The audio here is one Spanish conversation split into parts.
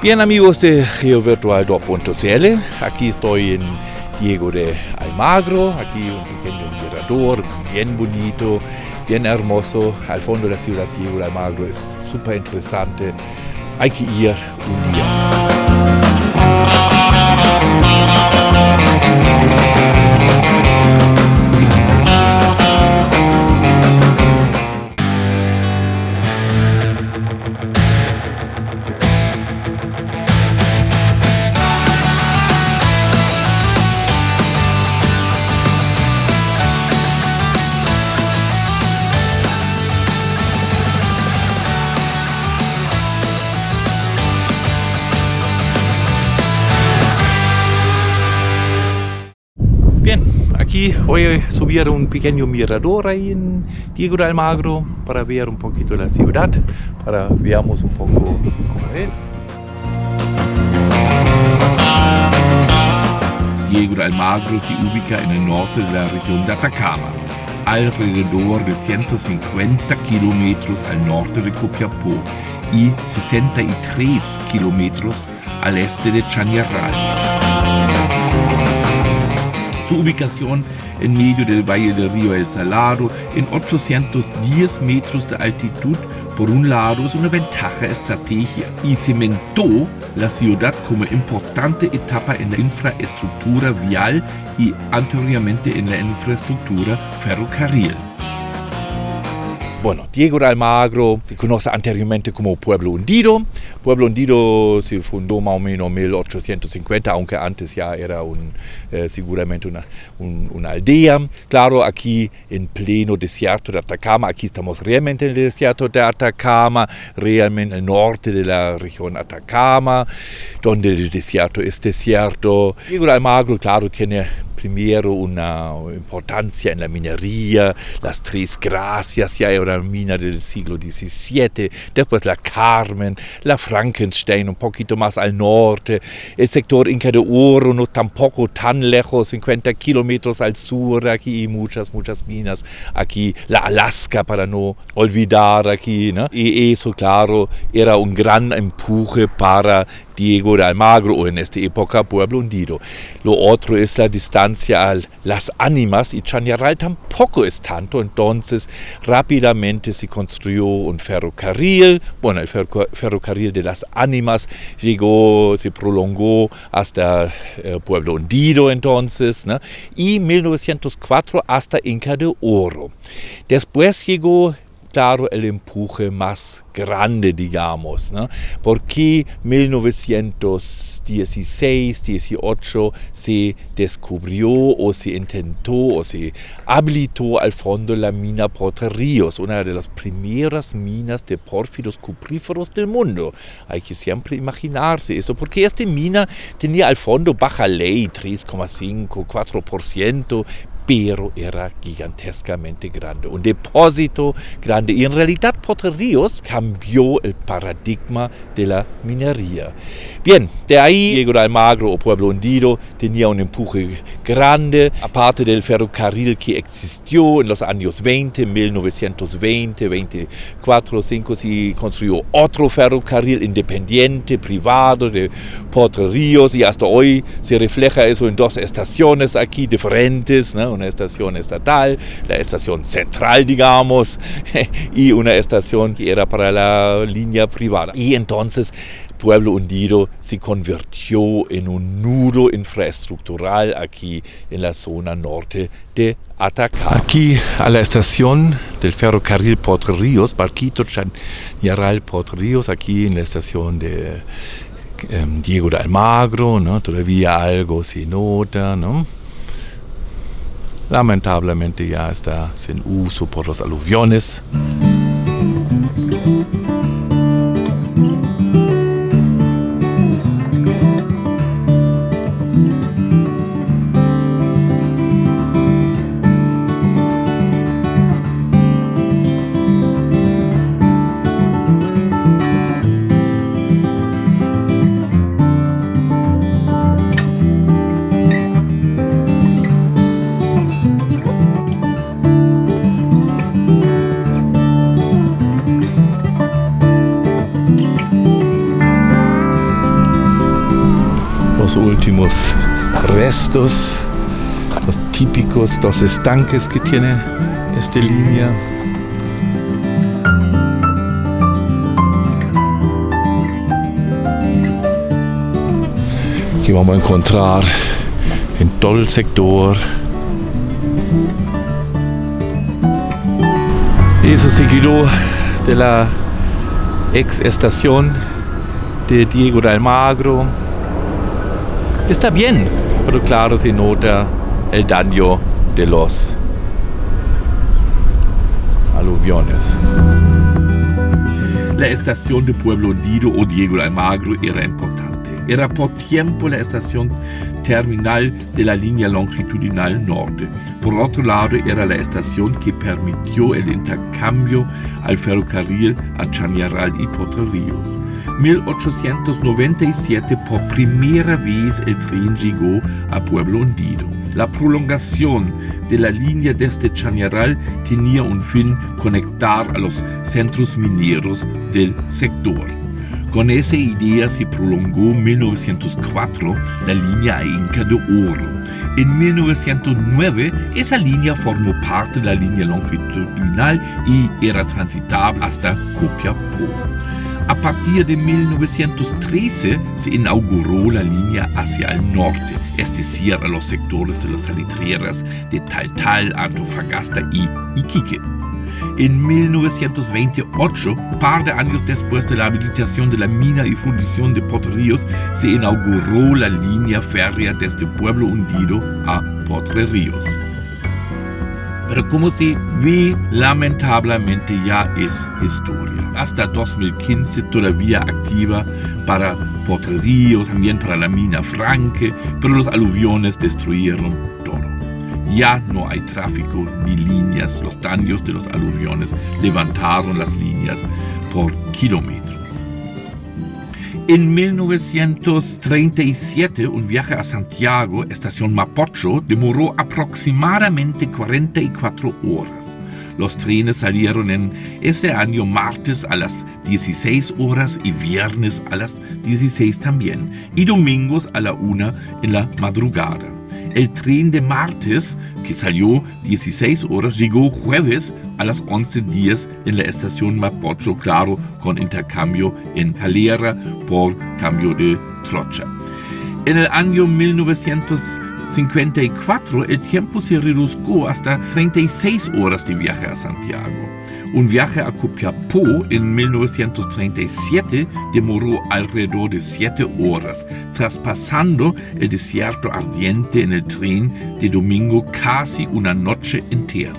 Bien amigos de GeoVirtual2.cl, aquí estoy en Diego de Almagro, aquí un pequeño mirador bien bonito, bien hermoso, al fondo de la ciudad Diego de Almagro, es súper interesante, hay que ir un día. Bien, aquí voy a subir un pequeño mirador ahí en Diego de Almagro para ver un poquito la ciudad, para veamos un poco cómo es. Diego de Almagro se ubica en el norte de la región de Atacama, alrededor de 150 kilómetros al norte de Copiapó y 63 kilómetros al este de Chañaral. Su ubicación en medio del valle del río El Salado, en 810 metros de altitud, por un lado es una ventaja estratégica y cimentó la ciudad como importante etapa en la infraestructura vial y anteriormente en la infraestructura ferrocarril. Bueno, Diego de Almagro se conoce anteriormente como Pueblo Hundido. Pueblo Hundido se fundó más o menos en 1850, aunque antes ya era seguramente una aldea. Claro, aquí en pleno desierto de Atacama, aquí estamos realmente en el desierto de Atacama, realmente en el norte de la región Atacama, donde el desierto es desierto. Diego de Almagro, claro, tiene primero una importancia en la minería, las Tres Gracias, ya era una mina del siglo XVII, después la Carmen, la Frankenstein, un poquito más al norte, el sector Inca de Oro, no tampoco tan lejos, 50 kilómetros al sur, aquí muchas minas, aquí la Alaska para no olvidar aquí, ¿no? Y eso, claro, era un gran empuje para Diego de Almagro o en esta época Pueblo Hundido. Lo otro es la distancia a Las Ánimas y Chañaral tampoco es tanto, entonces rápidamente se construyó un ferrocarril, bueno, el ferrocarril de Las Ánimas se prolongó hasta Pueblo Hundido entonces, ¿no? Y 1904 hasta Inca de Oro. Después llegó, claro, el empuje más grande, digamos, ¿no? Porque 1916, 18 se descubrió o se intentó o se habilitó al fondo la mina Potrerillos, una de las primeras minas de pórfidos cupríferos del mundo. Hay que siempre imaginarse eso, porque esta mina tenía al fondo baja ley, 3,5, 4%, pero era gigantescamente grande, un depósito grande. Y en realidad Potrerillos cambió el paradigma de la minería. Bien, de ahí Diego de Almagro o Pueblo Hundido tenía un empuje grande, aparte del ferrocarril que existió en los años 20, 1920, 24, 5, se construyó otro ferrocarril independiente, privado de Potrerillos, y hasta hoy se refleja eso en dos estaciones aquí diferentes, ¿no? Una estación estatal, la estación central, digamos, y una estación que era para la línea privada. Y entonces Pueblo Hundido se convirtió en un nudo infraestructural aquí en la zona norte de Atacama. Aquí a la estación del ferrocarril Potrerillos, Barquito Chañaral Potrerillos, aquí en la estación de Diego de Almagro, ¿no? Todavía algo se nota, ¿no? Lamentablemente ya está sin uso por los aluviones. los últimos restos, los típicos dos estanques que tiene esta línea. Aquí vamos a encontrar en todo el sector. Eso seguido de la ex estación de Diego de Almagro. Está bien, pero claro se nota el daño de los aluviones. La estación de Pueblo Hundido o Diego de Almagro era importante. Era por tiempo la estación terminal de la línea longitudinal norte. Por otro lado, era la estación que permitió el intercambio al ferrocarril a Chañaral y Potrerillos. 1897 por primera vez el tren llegó a Pueblo Hundido. La prolongación de la línea desde Chañaral tenía un fin: conectar a los centros mineros del sector. Con esa idea se prolongó en 1904 la línea a Inca de Oro. En 1909 esa línea formó parte de la línea longitudinal y era transitable hasta Copiapó. A partir de 1913 se inauguró la línea hacia el norte, es decir, a los sectores de las salitreras de Taltal, Antofagasta y Iquique. En 1928, par de años después de la habilitación de la mina y fundición de Potrerillos, se inauguró la línea férrea desde Pueblo Hundido a Potrerillos. Pero como se ve, lamentablemente ya es historia. Hasta 2015 todavía activa para Potrerillos, también para la mina Franque, pero los aluviones destruyeron todo. Ya no hay tráfico ni líneas. Los daños de los aluviones levantaron las líneas por kilómetros. En 1937, un viaje a Santiago, estación Mapocho, demoró aproximadamente 44 horas. Los trenes salieron en ese año martes a las 16 horas y viernes a las 16 también, y domingos a la 1 en la madrugada. El tren de martes, que salió 16 horas, llegó jueves a las 11:10 en la estación Mapocho, claro, con intercambio en Calera por cambio de trocha. En el año 1954, el tiempo se redujo hasta 36 horas de viaje a Santiago. Un viaje a Copiapó en 1937 demoró alrededor de 7 horas, traspasando el desierto ardiente en el tren de domingo casi una noche entera.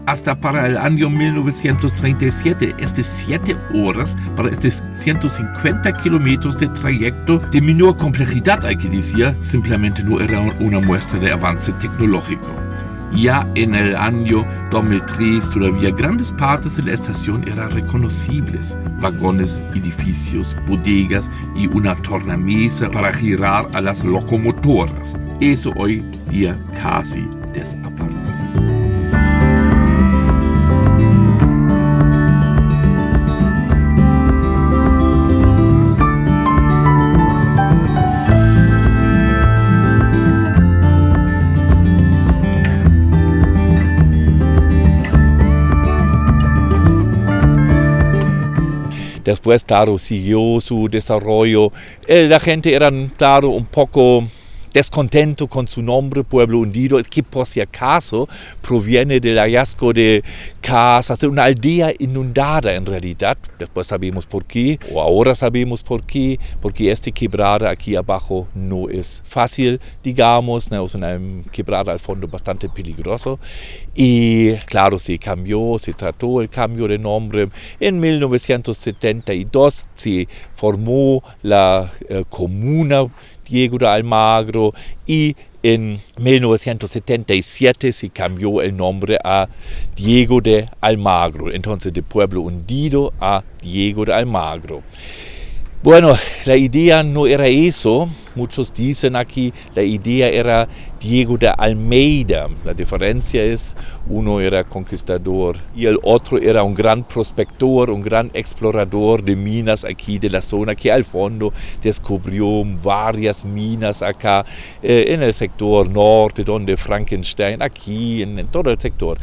Hasta para el año 1937, estas 7 horas para estos 150 kilómetros de trayecto de menor complejidad, hay que decir, simplemente no era una muestra de avance tecnológico. Ya en el año 2003 todavía grandes partes de la estación eran reconocibles. Vagones, edificios, bodegas y una tornamesa para girar a las locomotoras. Eso hoy día casi desaparece. Después, claro, siguió su desarrollo. La gente era, claro, un poco descontento con su nombre, Pueblo Hundido, que por si acaso proviene del hallazgo de casas, de una aldea inundada en realidad. Después sabemos por qué, o ahora sabemos por qué, porque esta quebrada aquí abajo no es fácil, digamos, ¿no? Es una quebrada al fondo bastante peligroso. Y claro, se trató el cambio de nombre. En 1972 se formó la comuna Diego de Almagro y en 1977 se cambió el nombre a Diego de Almagro, entonces de Pueblo Hundido a Diego de Almagro. Bueno, la idea no era eso. Muchos dicen aquí, la idea era Diego de Almeida. La diferencia es, uno era conquistador y el otro era un gran prospector, un gran explorador de minas aquí de la zona, que al fondo descubrió varias minas acá en el sector norte, donde Frankenstein, aquí en todo el sector.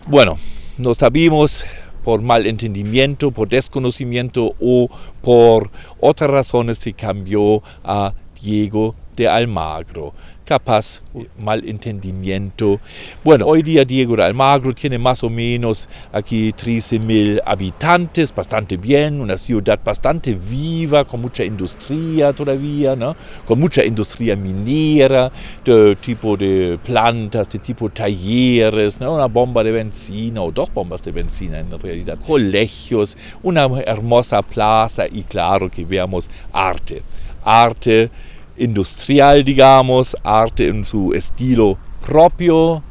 Bueno, no sabíamos, por malentendimiento, por desconocimiento o por otras razones se cambió a Diego de Almagro. Capaz malentendimiento. Bueno, hoy día Diego de Almagro tiene más o menos aquí 13.000 habitantes, bastante bien, una ciudad bastante viva, con mucha industria todavía, ¿no? Con mucha industria minera, de tipo de plantas, de tipo talleres, ¿no? Una bomba de benzina o dos bombas de benzina en realidad, colegios, una hermosa plaza y claro que veamos arte industrial, digamos, arte en su estilo propio.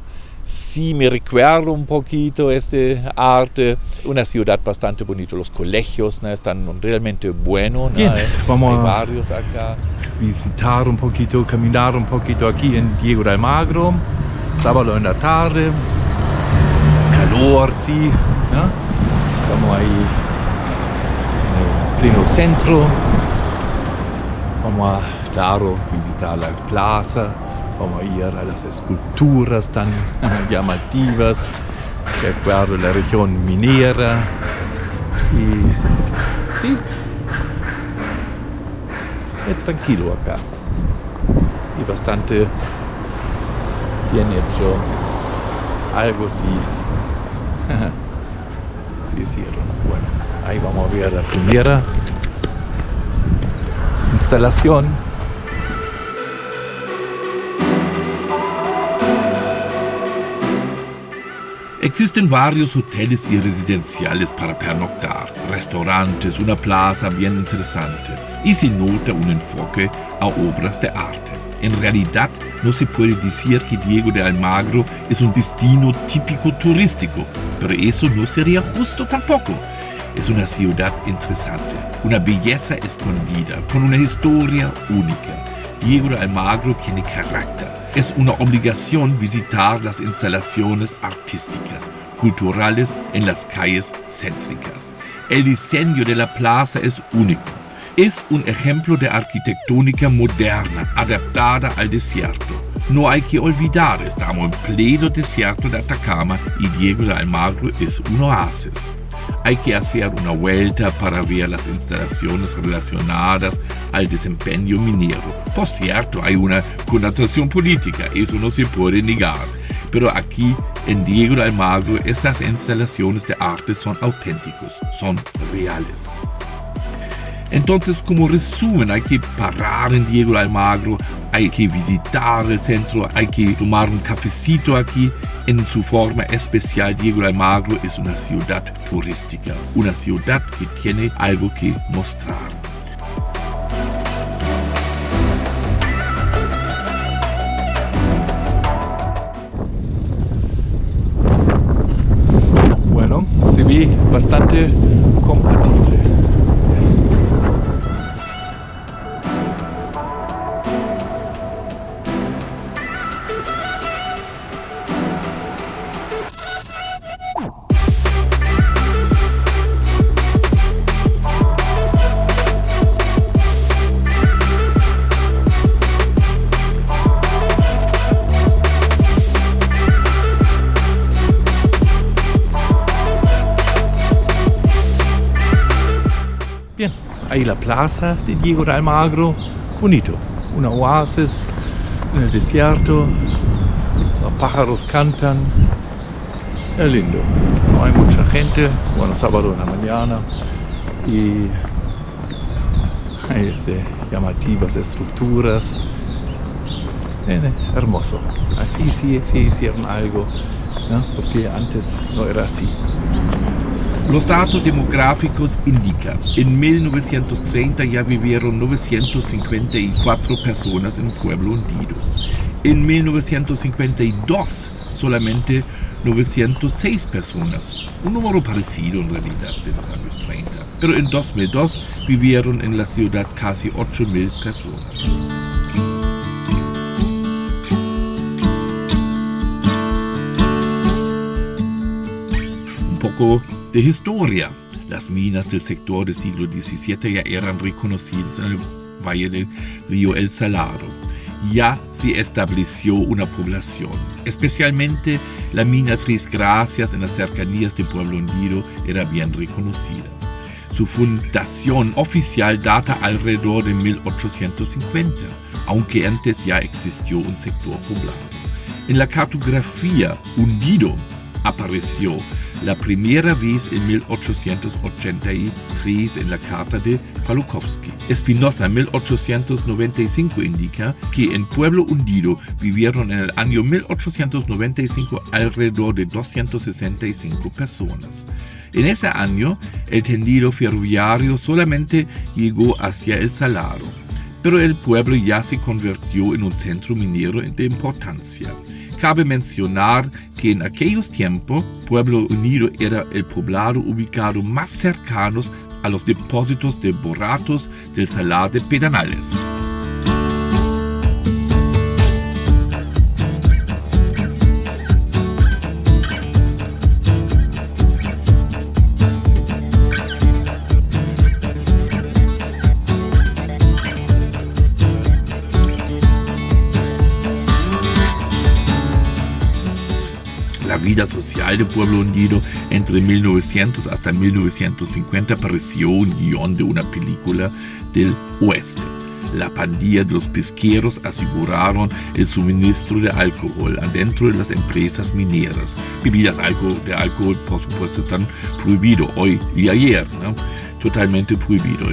Sí me recuerdo un poquito este arte, una ciudad bastante bonita, los colegios, ¿no? Están realmente buenos, ¿no? Bien, vamos hay varios acá. Visitar un poquito, caminar un poquito aquí en Diego de Almagro, sábado en la tarde, calor, sí, ¿no? Estamos ahí en el pleno centro, vamos a, claro, visitar la plaza, vamos a ir a las esculturas tan llamativas que acuerdo la región minera y sí, es tranquilo acá y bastante bien hecho, algo sí, sí hicieron. Bueno, ahí vamos a ver la primera instalación. Existen varios hoteles y residenciales para pernoctar, restaurantes, una plaza bien interesante y se nota un enfoque a obras de arte. En realidad no se puede decir que Diego de Almagro es un destino típico turístico, pero eso no sería justo tampoco. Es una ciudad interesante, una belleza escondida, con una historia única. Diego de Almagro tiene carácter. Es una obligación visitar las instalaciones artísticas, culturales en las calles céntricas. El diseño de la plaza es único. Es un ejemplo de arquitectónica moderna, adaptada al desierto. No hay que olvidar, estamos en pleno desierto de Atacama y Diego de Almagro es un oasis. Hay que hacer una vuelta para ver las instalaciones relacionadas al desempeño minero. Por cierto, hay una connotación política, eso no se puede negar. Pero aquí, en Diego de Almagro, estas instalaciones de arte son auténticos, son reales. Entonces, como resumen, hay que parar en Diego de Almagro, hay que visitar el centro, hay que tomar un cafecito aquí. En su forma especial, Diego de Almagro es una ciudad turística, una ciudad que tiene algo que mostrar. Bueno, se ve bastante compatible. Bien, ahí la plaza de Diego de Almagro, bonito, una oasis en el desierto, los pájaros cantan, es lindo, no hay mucha gente, bueno, sábado en la mañana y hay llamativas estructuras, hermoso, así sí hicieron algo, ¿no? Porque antes no era así. Los datos demográficos indican, en 1930 ya vivieron 954 personas en Pueblo Hundido. En 1952 solamente 906 personas, un número parecido en realidad de los años 30. Pero en 2002 vivieron en la ciudad casi 8.000 personas. Un poco de historia. Las minas del sector del siglo XVII ya eran reconocidas en el valle del río El Salado. Ya se estableció una población, especialmente la mina Tres Gracias en las cercanías de Pueblo Hundido era bien reconocida. Su fundación oficial data alrededor de 1850, aunque antes ya existió un sector poblado. En la cartografía Hundido apareció la primera vez en 1883 en la carta de Palukowski. Espinosa en 1895 indica que en Pueblo Hundido vivieron en el año 1895 alrededor de 265 personas. En ese año, el tendido ferroviario solamente llegó hacia El Salado, pero el pueblo ya se convirtió en un centro minero de importancia. Cabe mencionar que en aquellos tiempos, Pueblo Hundido era el poblado ubicado más cercano a los depósitos de boratos del Salar de Pedernales. La vida social de Pueblo Hundido entre 1900 hasta 1950 pareció un guión de una película del oeste. La pandilla de los pesqueros aseguraron el suministro de alcohol adentro de las empresas mineras. Bebidas de alcohol, por supuesto, están prohibido hoy y ayer, ¿no? Totalmente prohibido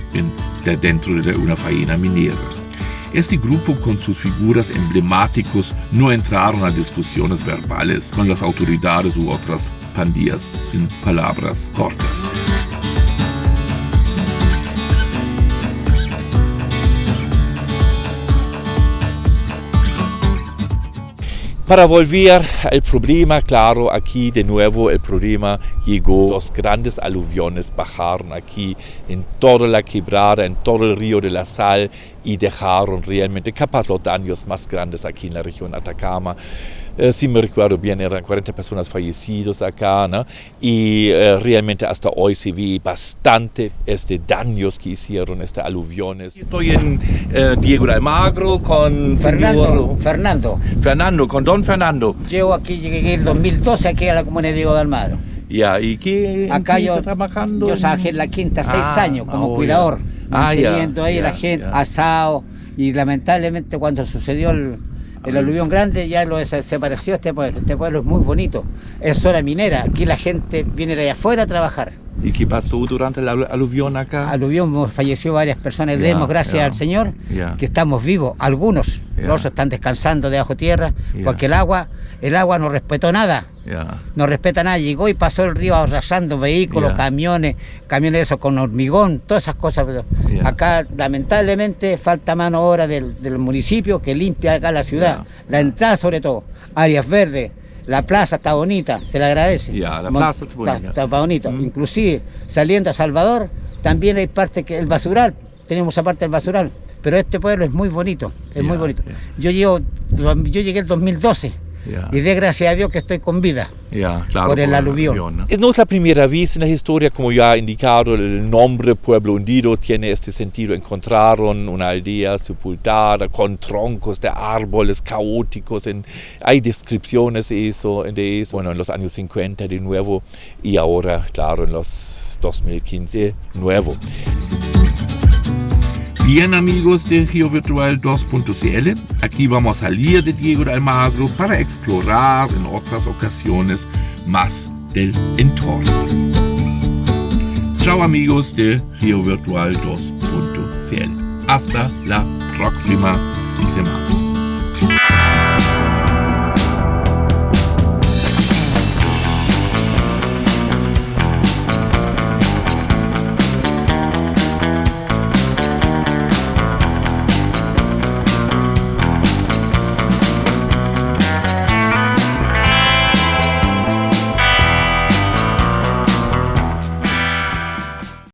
dentro de una faena minera. Este grupo, con sus figuras emblemáticas, no entraron a discusiones verbales con las autoridades u otras pandillas en palabras cortas. Para volver al problema, claro, aquí de nuevo el problema llegó. Los grandes aluviones bajaron aquí en toda la quebrada, en todo el río de la Sal y dejaron realmente capaz los daños más grandes aquí en la región Atacama. Si me recuerdo bien, eran 40 personas fallecidas acá, ¿no? Y realmente hasta hoy se ve bastante daños que hicieron aluviones. Estoy en Diego de Almagro con Fernando, con don Fernando. Llegué en el 2012 aquí a la comuna de Diego de Almagro. Ya, ¿y qué acá está trabajando? Yo trabajé en la quinta 6 años como cuidador, manteniendo ahí la gente, asado, y lamentablemente cuando sucedió el aluvión grande ya lo desapareció este pueblo. Este pueblo es muy bonito, es zona minera, aquí la gente viene de allá afuera a trabajar. ¿Y qué pasó durante el aluvión acá? Aluvión, falleció varias personas, le demos gracias al Señor que estamos vivos, algunos, los otros están descansando debajo tierra, porque el agua no respetó nada, no respeta nada, llegó y pasó el río arrasando vehículos, camiones esos con hormigón, todas esas cosas. Acá lamentablemente falta mano obra del municipio que limpia acá la ciudad, la entrada sobre todo, áreas verdes. La plaza está bonita, se le agradece. La plaza está bonita. Está bonita. Inclusive saliendo a Salvador también hay parte que el basural, tenemos aparte el basural, pero este pueblo es muy bonito, muy bonito. Yo llegué el 2012 y de gracias a Dios que estoy con vida por el aluvión. ¿No? No es la primera vez en la historia, como ya ha indicado, el nombre Pueblo Hundido tiene este sentido. Encontraron una aldea sepultada con troncos de árboles caóticos. Hay descripciones de eso, bueno, en los años 50 de nuevo y ahora, claro, en los 2015 de nuevo. Bien, amigos de GeoVirtual 2.cl, aquí vamos a salir de Diego de Almagro para explorar en otras ocasiones más del entorno. Chao, amigos de GeoVirtual 2.cl. Hasta la próxima semana.